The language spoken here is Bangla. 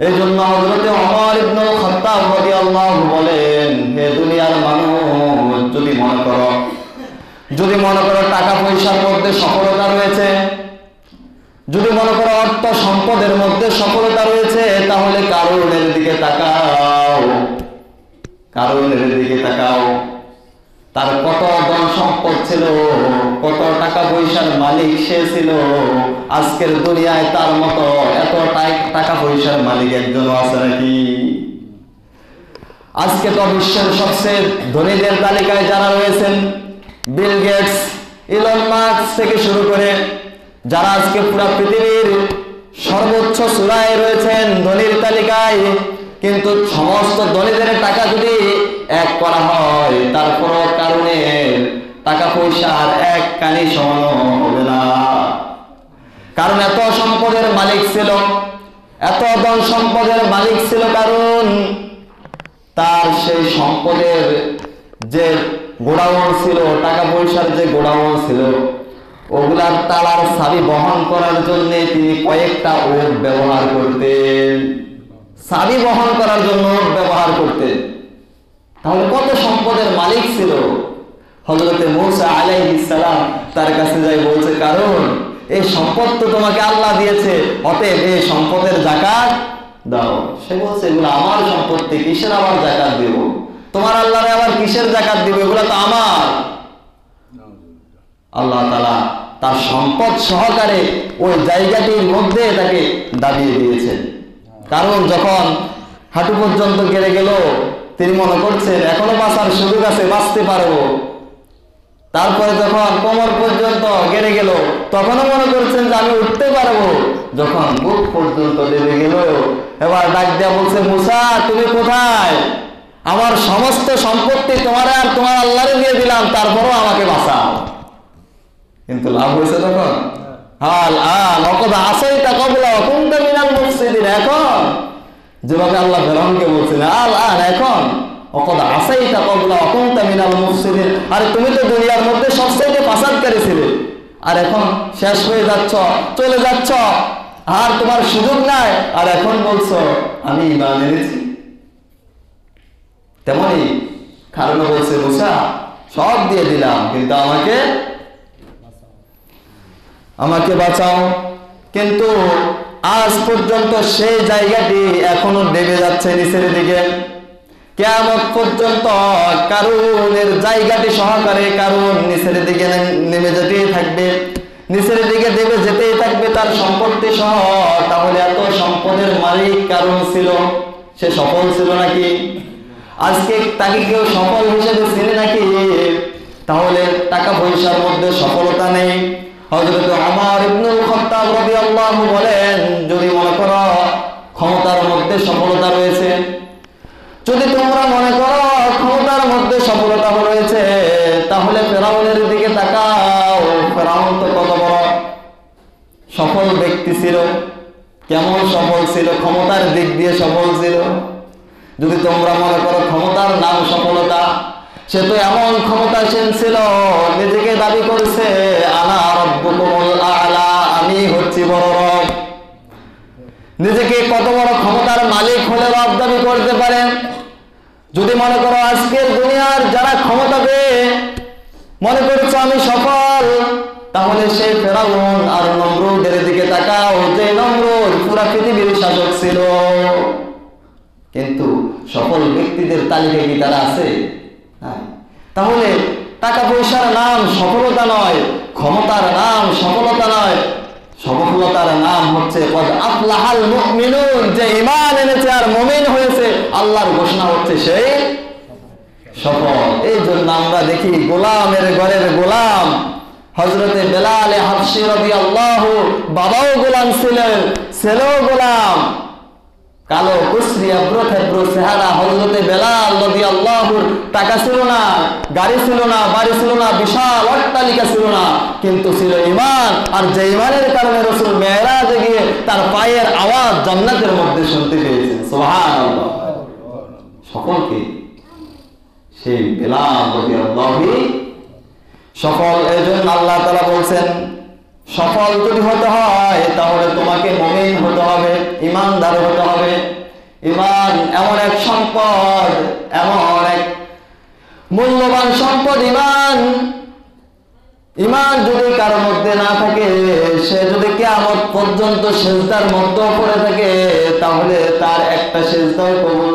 এই জন্য হযরত ওমর ইবনে খাত্তাব রাদিয়াল্লাহু বলেন, হে দুনিয়ার মানুষ, যদি মনে করো টাকা পয়সার মধ্যে সফলতা রয়েছে, যদি মনে করো অর্থ সম্পদের মধ্যে সফলতা রয়েছে, তাহলে কারুনের দিকে তাকাও। তার কত ধন সম্পদ ছিল, কত টাকা পয়সার মালিক সে ছিল। আজকের দুনিয়ায় তার মতো এত টাকা পয়সার মালিক একজনও আছে নাকি? আজকে তো বিশ্বের সবচেয়ে ধনীদের তালিকায় যারা রয়েছেন, বিল গেটস, ইলন মাস্ক থেকে শুরু করে যারা আজকে পুরো পৃথিবীর সর্বোচ্চ চূড়ায় রয়েছেন ধনীর তালিকায়, কিন্তু সমস্ত ধনীদের টাকা যদি এক করা হয়, তারপরও কারণে টাকা পয়সার এক কানি সমান হবে না। কারণ এত সম্পদের মালিক ছিল, এত ধন সম্পদের মালিক ছিল, কারণ তার সেই সম্পদের যে গোডাউন ছিল, টাকা পয়সার যে গোডাউন ছিল, ওগুলার তালার চাবি বহন করার জন্য তিনি কয়েকটা ওট ব্যবহার করতেন, চাবি বহন করার জন্য ওট ব্যবহার করতেন। তাহলে কত সম্পদের মালিক ছিল। হযরত মূসা আলাইহিস সালাম তার কাছে যাই বলছে, কারণ এই সম্পদ তো তোমাকে আল্লাহ দিয়েছে, অতএব এই সম্পদের যাকাত দাও। সে বলছে, এগুলো আমার সম্পত্তি, কিসের আবার যাকাত দেব? তোমার আল্লাহরে আবার কিসের যাকাত দিব? এগুলো তো আমার। আল্লাহ তাআলা তার সম্পদ সহকারে ওই জায়গাটির মধ্যে তাকে দাবিয়ে দিয়েছেন। কারণ যখন হাঁটু পর্যন্ত গেড়ে গেল, তিনি মনে করছেন এখনো বাঁচার সুযোগ আছে, বাঁচতে পারবো। তারপরে যখন কোমর পর্যন্ত গেড়ে গেল, তখনও মনে করছেন যে আমি উঠতে পারবো। যখন বুক পর্যন্ত নেমে গেল, এবার ডাক দেয়া বলছে, মূসা তুমি কোথায়? আমার সমস্ত সম্পত্তি তোমার আর তোমার আল্লাহরে দিয়ে দিলাম, তারপরও আমাকে বাঁচাও। কিন্তু লাভ হয়েছে তখন? এখন যেভাবে আল্লাহ ফেরাউনকে বলছিলেন, এখন আরে তুমি তো দুনিয়ার মধ্যে সবচেয়ে ফাসাদকারী ছিলে, আর এখন শেষ হয়ে যাচ্ছ, চলে যাচ্ছ, আর তোমার সুযোগ নাই, আর এখন বলছো আমি ঈমান এনেছি। তেমনি কারণ বলছে, মূসা সব দিয়ে দিলাম, কিন্তু আমাকে বাঁচাও। কিন্তু আজ পর্যন্ত সেই জায়গাটি এখনো ডেবে যাচ্ছে নিচের দিকে। কিয়ামত পর্যন্ত কারুনের জায়গাটি সহকারে কারণ নিচের দিকে নেমে যেতেই থাকবে, নিচের দিকে দেবে যেতেই থাকবে তার সম্পত্তি সহ। তাহলে এত সম্পদের মালিক কারণ ছিল, সে সফল ছিল নাকি? আজকে তাকে কেউ সফল হিসেবে চিনে নাকি? তাহলে টাকা পয়সার মধ্যে সফলতা নেই। হযরত ওমর ইবনে খাত্তাব রাদিয়াল্লাহু বলেন, যদি মনে করো ক্ষমতার মধ্যে সফলতা রয়েছে, যদি তোমরা মনে করো ক্ষমতার মধ্যে সফলতা রয়েছে, তাহলে ফেরাউনের দিকে তাকাও। ফেরাউন তো কত বড় সফল ব্যক্তি ছিল, কেমন সফল ছিল? ক্ষমতার দিক দিয়ে সফল ছিল। যদি তোমরা মনে করো ক্ষমতার নাম সফলতা, সে তো এমন ক্ষমতাসীন ছিল, নিজেকে দাবি করছে আনা রাব্বুকুমুল আ'লা, আমি হচ্ছি বড় রব। নিজেকে কত বড় ক্ষমতার মালিক হলে রব দাবি করতে পারেন। যদি মনে করো আজকের দুনিয়ার যারা ক্ষমতা পেয়ে মনে করছো আমি সফল, তাহলে সেই ফেরাউন আর নমরুদের দিকে তাকাও, যে নমরুদ পুরা পৃথিবীর শাসক ছিল। কিন্তু সফল ব্যক্তিদের তালিকায় কি তারা আছে? তাহলে টাকা পয়সার নাম সফলতা নয়, ক্ষমতার নাম সফলতা নয়, সফলতার নাম হচ্ছে কদ আফলাহাল মুমিনুন, যে ঈমান এনেছে আর মুমিন হয়েছে, আল্লাহর ঘোষণা হচ্ছে সেই সফল। এই জন্য আমরা দেখি গোলামের ঘরের গোলাম হযরতে বেলাল হাবশী রাদিয়াল্লাহু, বাবাও গোলাম ছিলেন, ছেলেও গোলাম, কালো কুসরি আব্রো চেহারা। হযরতে বেলাল রাদিয়াল্লাহুর টাকা ছিল না, গাড়ি ছিল না, বাড়ি ছিল না, বিশাল অট্টালিকা ছিল না, কিন্তু ছিল ঈমান। আর যে ঈমানের কারণে রাসূল মেরাজে গিয়ে তার পায়ের আওয়াজ জান্নাতের মধ্যে শুনতে পেয়েছেন। সুবহানাল্লাহ। সকলকে সেই বেলাল রাদিয়াল্লাহু সফল। এজন্য আল্লাহ তাআলা বলছেন, সফল যদি হতে হয় তাহলে তোমাকে মুমিন হতে হবে, ঈমানদার হতে হবে। ইমান এমন এক সম্পদ, এমন এক মূল্যবান সম্পদ ইমান। ইমান যদি কারোর মধ্যে না থাকে, সে যদি কিয়ামত পর্যন্ত সিজদার মধ্যে পড়ে থাকে, তাহলে তার একটা সিজদাও কবুল